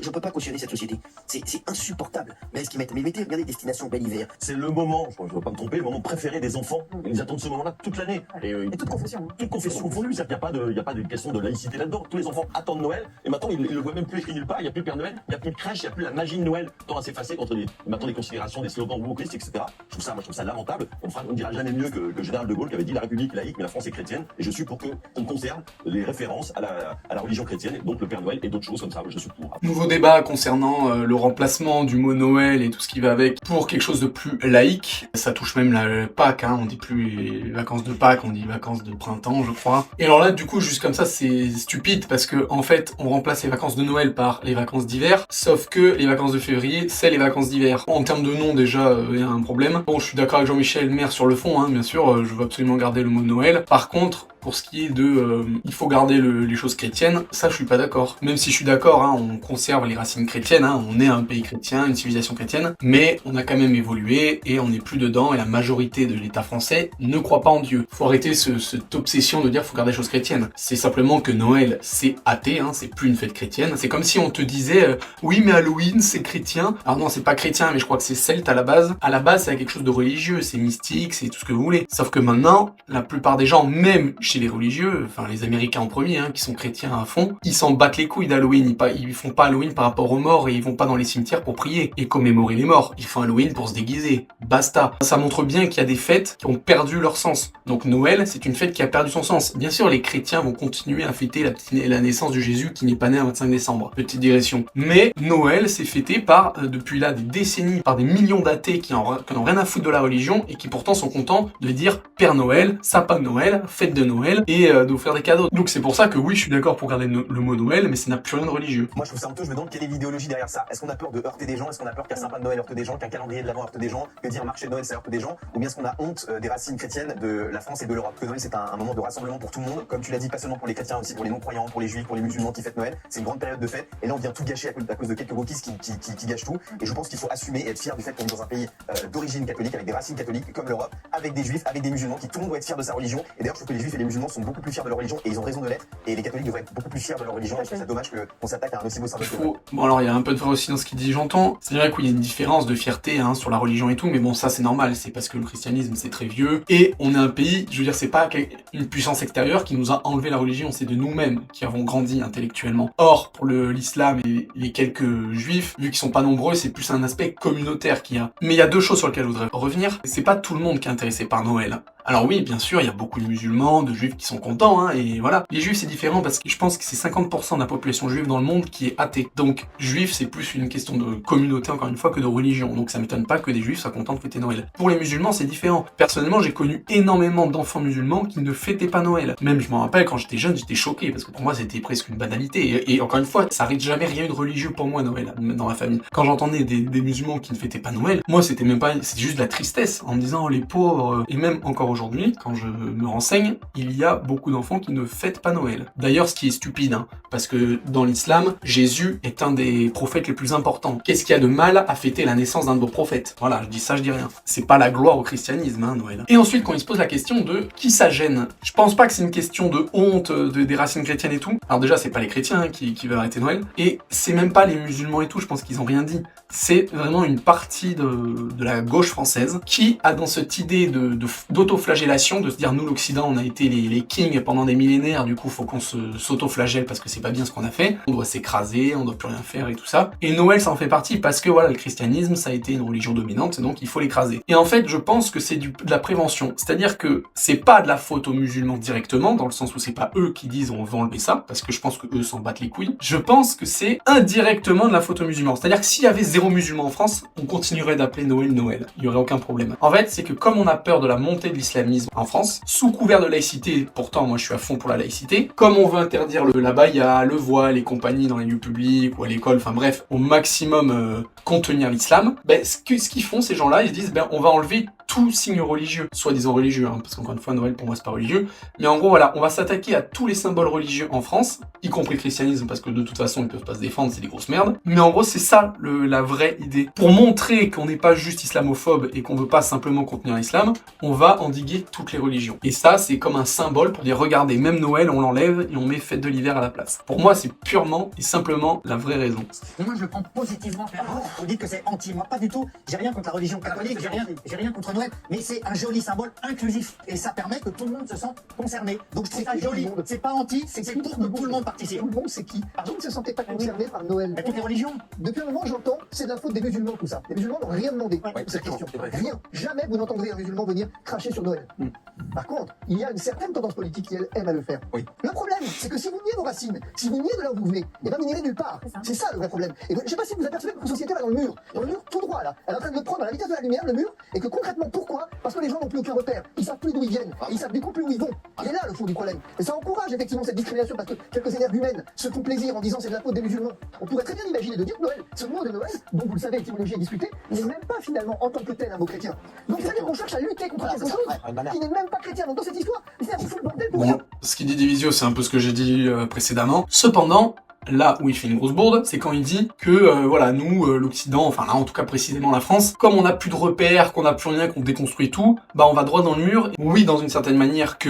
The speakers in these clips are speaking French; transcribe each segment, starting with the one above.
Je peux pas cautionner cette société. C'est insupportable. Mais ce qu'ils mettent, mais mettez, regardez Destination Bel Hiver. C'est le moment, je ne dois pas me tromper, le moment préféré des enfants. Ils attendent ce moment-là toute l'année. Et toute confession. toute confession confondue, c'est-à-dire qu'il n'y a pas de question de laïcité là-dedans. Tous les enfants attendent Noël, et maintenant ils le voient même plus écrit nulle part. Il n'y a plus Père Noël, il n'y a plus de crèche, il n'y a plus la magie de Noël. Tant à s'effacer contre maintenant les considérations des slogans wokistes, etc. Je trouve ça lamentable. On ne dira jamais mieux que Général de Gaulle qui avait dit la République est laïque, mais la France est chrétienne. Et je suis pour qu'on conserve les références à la religion chrétienne, donc le Père Noël et d'autres choses comme ça. Je suis pour. Nouveau débat concernant le remplacement du mot Noël et tout ce qui va avec pour quelque chose de plus laïque. Ça touche même la Pâques, hein. On dit plus les vacances de Pâques, on dit vacances de printemps, je crois. Et alors là, du coup, juste comme ça, c'est stupide parce que en fait, on remplace les vacances de Noël par les vacances d'hiver, sauf que les vacances de février, c'est les vacances d'hiver. En termes de nom, déjà, il y a un problème. Bon, je suis d'accord avec Jean-Michel Maire sur le fond, hein, bien sûr, je veux absolument garder le mot Noël. Par contre, pour ce qui est de il faut garder les choses chrétiennes, ça je suis pas d'accord. Même si je suis d'accord, hein, on conserve les racines chrétiennes, hein, on est un pays chrétien, une civilisation chrétienne, mais on a quand même évolué et on n'est plus dedans et la majorité de l'État français ne croit pas en Dieu. Faut arrêter cette obsession de dire faut garder les choses chrétiennes. C'est simplement que Noël c'est athée, hein, c'est plus une fête chrétienne. C'est comme si on te disait oui mais Halloween c'est chrétien. Alors non c'est pas chrétien mais je crois que c'est celte à la base. À la base c'est quelque chose de religieux, c'est mystique, c'est tout ce que vous voulez. Sauf que maintenant, la plupart des gens, même chez les religieux, enfin les Américains en premier, hein, qui sont chrétiens à fond, ils s'en battent les couilles d'Halloween, ils font pas Halloween par rapport aux morts et ils vont pas dans les cimetières pour prier et commémorer les morts, ils font Halloween pour se déguiser, basta. Ça montre bien qu'il y a des fêtes qui ont perdu leur sens. Donc Noël, c'est une fête qui a perdu son sens. Bien sûr, les chrétiens vont continuer à fêter la naissance de Jésus qui n'est pas né un 25 décembre, petite digression. Mais Noël, c'est fêté par, depuis là des décennies, par des millions d'athées qui n'ont rien à foutre de la religion et qui pourtant sont contents de dire Père Noël, sapin de Noël, fête de Noël et d'offrir des cadeaux. Donc c'est pour ça que oui, je suis d'accord pour garder le mot Noël, mais ça n'a plus rien de religieux. Moi je trouve ça honteux, je me demande quelle est l'idéologie derrière ça. Est-ce qu'on a peur de heurter des gens? Est-ce qu'on a peur qu'un sapin de Noël heurte des gens, qu'un calendrier de l'Avent heurte des gens, que dire marché de Noël ça heurte des gens? Ou bien est-ce qu'on a honte des racines chrétiennes de la France et de l'Europe? Que Noël c'est un moment de rassemblement pour tout le monde, comme tu l'as dit, pas seulement pour les chrétiens, aussi pour les non-croyants, pour les juifs, pour les musulmans qui fêtent Noël. C'est une grande période de fête et là on vient tout gâcher à cause de quelques wokistes qui gâchent tout. Et je pense qu'il faut assumer et être fier du fait qu'on est dans un pays d'origine catholique, avec des racines catholiques comme l'Europe, avec des juifs, avec des musulmans, qui tout le monde doit être fier de sa religion. Et d'ailleurs je trouve que les juifs et les musulmans sont beaucoup plus fiers de leur religion et ils ont raison de l'être. Et les catholiques devraient être beaucoup plus fiers de leur religion. Et je trouve ça dommage qu'on s'attaque à un aussi beau symbole. Bon alors il y a un peu de vrai aussi dans ce qu'il dit, j'entends. C'est vrai qu'il y a une différence de fierté hein, sur la religion et tout, mais bon ça c'est normal, c'est parce que le christianisme c'est très vieux et on est un pays, je veux dire c'est pas une puissance extérieure qui nous a enlevé la religion, c'est de nous-mêmes qui avons grandi intellectuellement. Or pour l'islam et les quelques juifs, vu qu'ils sont pas nombreux, c'est plus un aspect communautaire qu'il y a. Mais il y a deux choses sur lesquelles je voudrais revenir. C'est pas tout le monde qui est intéressé par Noël. Alors oui, bien sûr, il y a beaucoup de musulmans, de juifs qui sont contents, hein, et voilà. Les juifs, c'est différent parce que je pense que c'est 50% de la population juive dans le monde qui est athée. Donc, juif, c'est plus une question de communauté, encore une fois, que de religion. Donc, ça m'étonne pas que des juifs soient contents de fêter Noël. Pour les musulmans, c'est différent. Personnellement, j'ai connu énormément d'enfants musulmans qui ne fêtaient pas Noël. Même, je me rappelle, quand j'étais jeune, j'étais choqué, parce que pour moi, c'était presque une banalité. Et encore une fois, ça n'arrête jamais rien de religieux pour moi, Noël, dans ma famille. Quand j'entendais des musulmans qui ne fêtaient pas Noël, moi, c'était même pas, c'était juste de la tristesse, en me disant, oh, les pauvres, et même encore aujourd'hui, quand je me renseigne, il y a beaucoup d'enfants qui ne fêtent pas Noël. D'ailleurs, ce qui est stupide, hein, parce que dans l'islam, Jésus est un des prophètes les plus importants. Qu'est-ce qu'il y a de mal à fêter la naissance d'un de vos prophètes? Voilà, je dis ça, je dis rien. C'est pas la gloire au christianisme, hein, Noël. Et ensuite, quand il se pose la question de qui ça gêne, je pense pas que c'est une question de honte des racines chrétiennes et tout. Alors déjà, c'est pas les chrétiens hein, qui veulent arrêter Noël, et c'est même pas les musulmans et tout, je pense qu'ils ont rien dit. C'est vraiment une partie de la gauche française qui a dans cette idée d'autoflagellation, de se dire nous l'Occident on a été les kings pendant des millénaires, du coup faut qu'on s'autoflagelle parce que c'est pas bien ce qu'on a fait, on doit s'écraser, on doit plus rien faire et tout ça. Et Noël ça en fait partie parce que voilà le christianisme ça a été une religion dominante donc il faut l'écraser. Et en fait je pense que c'est de la prévention, c'est-à-dire que c'est pas de la faute aux musulmans directement dans le sens où c'est pas eux qui disent on va enlever ça parce que je pense que eux s'en battent les couilles. Je pense que c'est indirectement de la faute aux musulmans, c'est-à-dire que s'il y avait zéro musulman en France, on continuerait d'appeler Noël Noël, il y aurait aucun problème. En fait c'est que comme on a peur de la montée de l'islamisme en France, sous couvert de laïcité, pourtant moi je suis à fond pour la laïcité, comme on veut interdire l'abaya, le voile, les compagnies dans les lieux publics ou à l'école, enfin bref, au maximum contenir l'islam, ben, ce qu'ils font ces gens-là, ils se disent ben on va enlever tout signe religieux, soi-disant religieux, hein, parce qu'encore une fois, Noël pour moi c'est pas religieux, mais en gros voilà, on va s'attaquer à tous les symboles religieux en France, y compris le christianisme, parce que de toute façon ils peuvent pas se défendre, c'est des grosses merdes, mais en gros c'est ça la vraie idée. Pour montrer qu'on n'est pas juste islamophobe et qu'on veut pas simplement contenir l'islam, on va endiguer toutes les religions. Et ça c'est comme un symbole pour dire regardez, même Noël on l'enlève et on met fête de l'hiver à la place. Pour moi c'est purement et simplement la vraie raison. Et moi je le prends positivement, vous dites que c'est anti, moi pas du tout, j'ai rien contre la religion catholique, j'ai rien contre Noël, mais c'est un joli symbole inclusif, et ça permet que tout le monde se sente concerné, donc je trouve ça joli, c'est pas anti, c'est pour que tout le monde participe. Tout le monde, c'est qui? Vous ne se sentez pas concerné par Noël? Toutes les religions. Depuis un moment, j'entends, c'est de la faute des musulmans, tout ça. Les musulmans n'ont rien demandé pour cette question. Rien. Jamais vous n'entendrez un musulman venir cracher sur Noël. Par contre, il y a une certaine tendance politique qui, elle, aime à le faire. Oui. Le problème, c'est que si vous niez vos racines, si vous niez de là où vous venez, et ben vous n'irez nulle part. C'est ça le vrai problème. Et je sais pas si vous apercevez que notre société va dans le mur tout droit là. Elle est en train de le prendre à la vitesse de la lumière, le mur, et que concrètement, pourquoi? Parce que les gens n'ont plus aucun repère. Ils savent plus d'où ils viennent. Et ils savent du coup plus où ils vont. Et là le fond du problème. Et ça encourage effectivement cette discrimination parce que quelques énergumènes se font plaisir en disant c'est de la faute des musulmans. On pourrait très bien imaginer de dire Noël, ce mot de Noël, dont vous le savez, l'étymologie est discutée, n'est même pas finalement en tant que tel un mot chrétien. Donc ça veut dire qu'on cherche à lutter contre quelque chose qui n'est même pas chrétien. Donc dans cette histoire, c'est un fou le bordel pour rien. Bon, ce qu'il dit Divisio, c'est un peu ce que j'ai dit précédemment. Cependant, là où il fait une grosse bourde, c'est quand il dit que voilà, nous, l'Occident, enfin là en tout cas précisément la France, comme on n'a plus de repères, qu'on n'a plus rien, qu'on déconstruit tout, bah on va droit dans le mur. Oui, dans une certaine manière que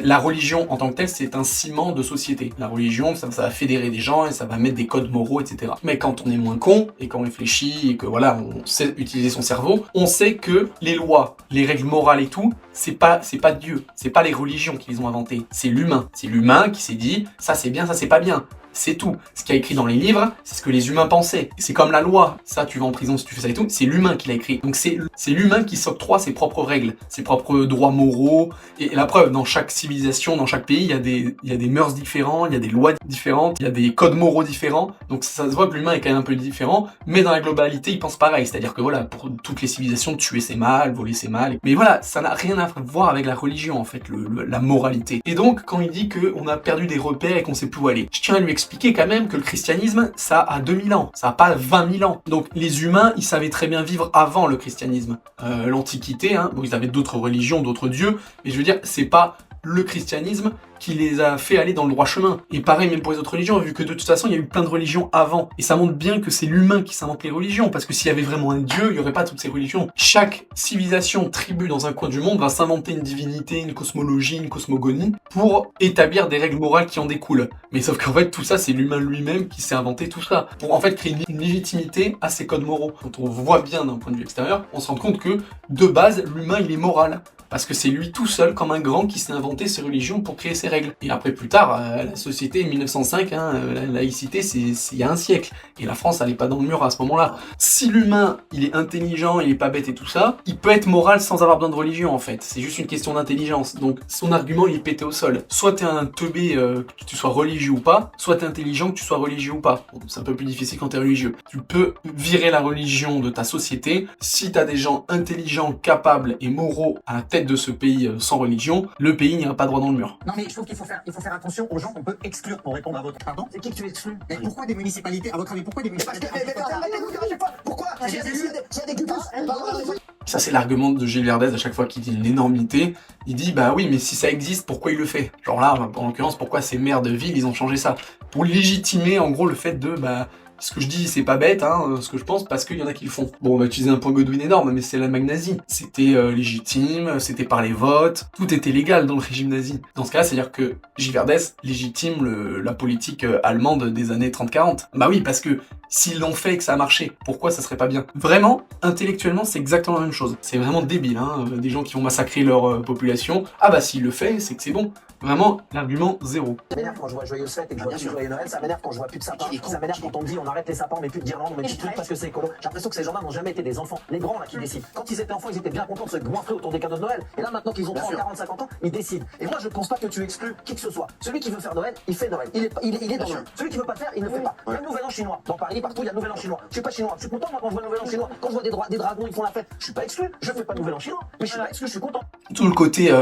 la religion en tant que telle, c'est un ciment de société. La religion, ça va fédérer des gens et ça va mettre des codes moraux, etc. Mais quand on est moins con et qu'on réfléchit et que voilà, on sait utiliser son cerveau, on sait que les lois, les règles morales et tout, c'est pas Dieu, c'est pas les religions qui les ont inventées, c'est l'humain. C'est l'humain qui s'est dit ça c'est bien, ça c'est pas bien. C'est tout. Ce qu'il y a écrit dans les livres, c'est ce que les humains pensaient. C'est comme la loi. Ça, tu vas en prison si tu fais ça et tout. C'est l'humain qui l'a écrit. Donc c'est l'humain qui s'octroie ses propres règles, ses propres droits moraux. Et la preuve, dans chaque civilisation, dans chaque pays, il y a des mœurs différents, il y a des lois différentes, il y a des codes moraux différents. Donc ça se voit que l'humain est quand même un peu différent. Mais dans la globalité, il pense pareil. C'est-à-dire que voilà, pour toutes les civilisations, tuer c'est mal, voler c'est mal. Mais voilà, ça n'a rien à voir avec la religion, en fait, la moralité. Et donc, quand il dit qu'on a perdu des repères et qu'on sait plus où aller, je tiens à lui expliquer quand même que le christianisme, ça a 2000 ans, ça a pas 20 000 ans. Donc les humains, ils savaient très bien vivre avant le christianisme. L'Antiquité, hein, bon, ils avaient d'autres religions, d'autres dieux, mais je veux dire, c'est pas le christianisme qui les a fait aller dans le droit chemin. Et pareil même pour les autres religions, vu que de toute façon il y a eu plein de religions avant. Et ça montre bien que c'est l'humain qui s'invente les religions, parce que s'il y avait vraiment un dieu, il n'y aurait pas toutes ces religions. Chaque civilisation, tribu dans un coin du monde va s'inventer une divinité, une cosmologie, une cosmogonie, pour établir des règles morales qui en découlent. Mais sauf qu'en fait tout ça c'est l'humain lui-même qui s'est inventé tout ça, pour en fait créer une légitimité à ces codes moraux. Quand on voit bien d'un point de vue extérieur, on se rend compte que de base l'humain il est moral. Parce que c'est lui tout seul, comme un grand, qui s'est inventé ces religions pour créer ses règles. Et après, plus tard, la société 1905, hein, la laïcité, c'est il y a un siècle. Et la France, elle est pas dans le mur à ce moment-là. Si l'humain, il est intelligent, il est pas bête et tout ça, il peut être moral sans avoir besoin de religion, en fait. C'est juste une question d'intelligence. Donc, son argument, il est pété au sol. Soit t'es un teubé, que tu sois religieux ou pas, soit t'es intelligent, que tu sois religieux ou pas. Bon, c'est un peu plus difficile quand t'es religieux. Tu peux virer la religion de ta société si t'as des gens intelligents, capables et moraux à la tête de ce pays sans religion, le pays n'ira pas droit dans le mur. Non mais je trouve qu'il faut faire attention aux gens qu'on peut exclure pour répondre à votre... Pardon? C'est qui que tu exclus? Mais pourquoi des municipalités? À votre avis, pourquoi des municipalités? Arrêtez-vous de dire à chaque fois. Pourquoi? S'il y a des gupus, ça c'est l'argument de Gilles Verdez à chaque fois qu'il dit une énormité. Il dit bah oui mais si ça existe pourquoi il le fait? Genre là en l'occurrence pourquoi ces maires de ville ils ont changé ça? Pour légitimer en gros le fait de bah ce que je dis, c'est pas bête, hein, ce que je pense, parce qu'il y en a qui le font. Bon, on va utiliser un point Godwin énorme, mais c'est l'Allemagne nazie. C'était légitime, c'était par les votes, tout était légal dans le régime nazi. Dans ce cas, c'est-à-dire que Gilles Verdez légitime la politique allemande des années 30-40. Bah oui, parce que s'ils l'ont fait et que ça a marché, pourquoi ça serait pas bien? Vraiment, intellectuellement, c'est exactement la même chose. C'est vraiment débile, hein, des gens qui vont massacrer leur population. Ah bah s'il le fait, c'est que c'est bon. Vraiment, l'argument zéro. Ça m'énerve quand je vois Joyeuse Fête et que je vois plus Joyeux Noël, ça m'énerve quand je vois plus de sapins, ça m'énerve quand on me dit on arrête les sapins, on met plus de guirlandes, on met plus de trucs parce que c'est écolo. J'ai l'impression que ces gens-là n'ont jamais été des enfants, les grands là qui décident. Quand ils étaient enfants, ils étaient bien contents de se goinfrer autour des cadeaux de Noël. Et là maintenant qu'ils ont 30, 40, 50 ans, ils décident. Et moi je pense pas que tu exclus qui que ce soit. Celui qui veut faire Noël, il fait Noël. Il est dans le. Celui qui veut pas le faire, il ne fait pas. Il y a le nouvel an chinois. Dans Paris, partout, il y a le nouvel an chinois. Je suis pas chinois. Je suis content moi quand je vois le nouvel an chinois. Quand je vois des dragons, ils font la fête. Je suis pas exclu. Je fais pas le nouvel an chinois. Mais je suis pas exclu, je suis content. Tout le côté,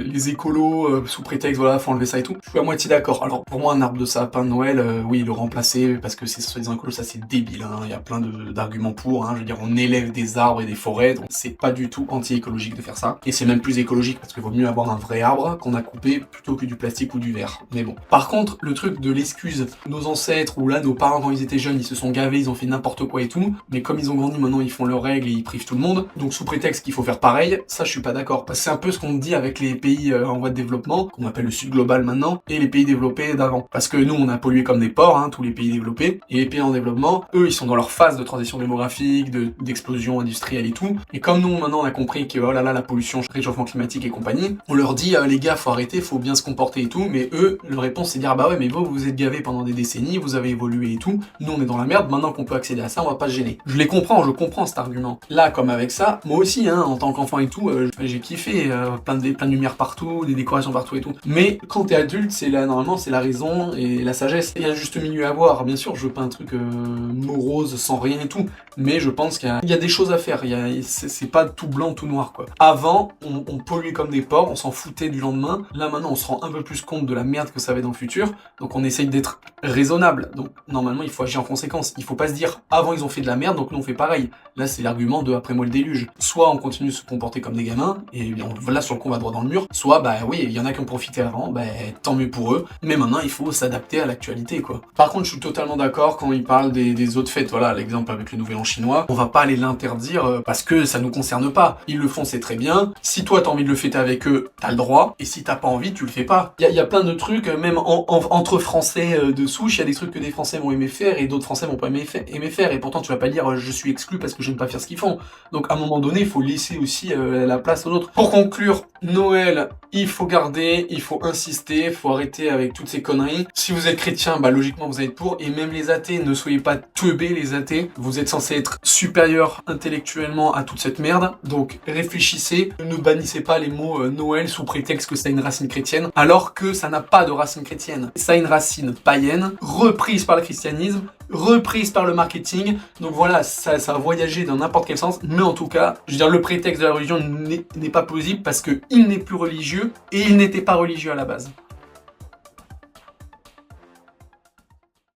les écolos, sous prétexte, voilà, faut enlever ça et tout. Je suis à moitié d'accord. Alors, pour moi, un arbre de sapin de Noël, oui, le remplacer, parce que c'est soi-disant écolo, ça c'est débile, hein. Il y a plein d'arguments pour, hein. Je veux dire, on élève des arbres et des forêts, donc c'est pas du tout anti-écologique de faire ça. Et c'est même plus écologique, parce qu'il vaut mieux avoir un vrai arbre qu'on a coupé plutôt que du plastique ou du verre. Mais bon. Par contre, le truc de l'excuse, nos ancêtres, ou là, nos parents, quand ils étaient jeunes, ils se sont gavés, ils ont fait n'importe quoi et tout, mais comme ils ont grandi, maintenant, ils font leurs règles et ils privent tout le monde. Donc, sous prétexte qu'il faut faire pareil, ça, je suis pas d'accord. Parce que c'est un peu ce qu'on dit avec les pays en voie de développement, qu'on appelle le sud global maintenant, et les pays développés d'avant. Parce que nous, on a pollué comme des porcs, hein, tous les pays développés, et les pays en développement, eux, ils sont dans leur phase de transition démographique, d'explosion industrielle et tout. Et comme nous, maintenant, on a compris que, oh là là, la pollution, réchauffement climatique et compagnie, on leur dit, les gars, faut arrêter, faut bien se comporter et tout, mais eux, leur réponse, c'est dire, bah ouais, mais vous, vous êtes gavés pendant des décennies, vous avez évolué et tout, nous, on est dans la merde, maintenant qu'on peut accéder à ça, on va pas se gêner. Je comprends cet argument. Là, comme avec ça, moi aussi, hein, en tant qu'enfant et tout, j'ai kiffé, plein de lumière partout, des décorations partout et tout. Mais quand t'es adulte, normalement, c'est la raison et la sagesse. Il y a un juste milieu à voir. Bien sûr, je veux pas un truc morose, sans rien et tout, mais je pense qu'il y a des choses à faire. C'est pas tout blanc, tout noir, quoi. Avant, on polluait comme des porcs, on s'en foutait du lendemain. Là, maintenant, on se rend un peu plus compte de la merde que ça va être dans le futur, donc on essaye d'être raisonnable. Donc, normalement, il faut agir en conséquence. Il faut pas se dire, avant, ils ont fait de la merde, donc nous, on fait pareil. Là, c'est l'argument de après moi le déluge. Soit on continue de se comporter comme des gamins, et là, sur le coup, on va droit dans le mur. Soit, bah oui, il y en a qui ont profité avant, bah tant mieux pour eux. Mais maintenant, il faut s'adapter à l'actualité, quoi. Par contre, je suis totalement d'accord quand ils parlent des autres fêtes. Voilà, l'exemple avec le Nouvel An chinois. On va pas aller l'interdire parce que ça nous concerne pas. Ils le font, c'est très bien. Si toi, t'as envie de le fêter avec eux, t'as le droit. Et si t'as pas envie, tu le fais pas. Il y a plein de trucs, même entre Français de souche, il y a des trucs que des Français vont aimer faire et d'autres Français vont pas aimer faire. Et pourtant, tu vas pas dire je suis exclu parce que j'aime pas faire ce qu'ils font. Donc, à un moment donné, il faut laisser aussi la place aux autres. Pour conclure, Noël, il faut garder, il faut insister, il faut arrêter avec toutes ces conneries. Si vous êtes chrétien, bah logiquement vous allez être pour. Et même les athées, ne soyez pas teubés les athées. Vous êtes censés être supérieurs intellectuellement à toute cette merde. Donc réfléchissez, ne bannissez pas les mots Noël sous prétexte que ça a une racine chrétienne, alors que ça n'a pas de racine chrétienne. Ça a une racine païenne, reprise par le christianisme, reprise par le marketing. Donc voilà, ça a voyagé dans n'importe quel sens. Mais en tout cas, je veux dire, le prétexte de la religion n'est pas plausible parce que il n'est plus religieux et il n'était pas religieux à la base.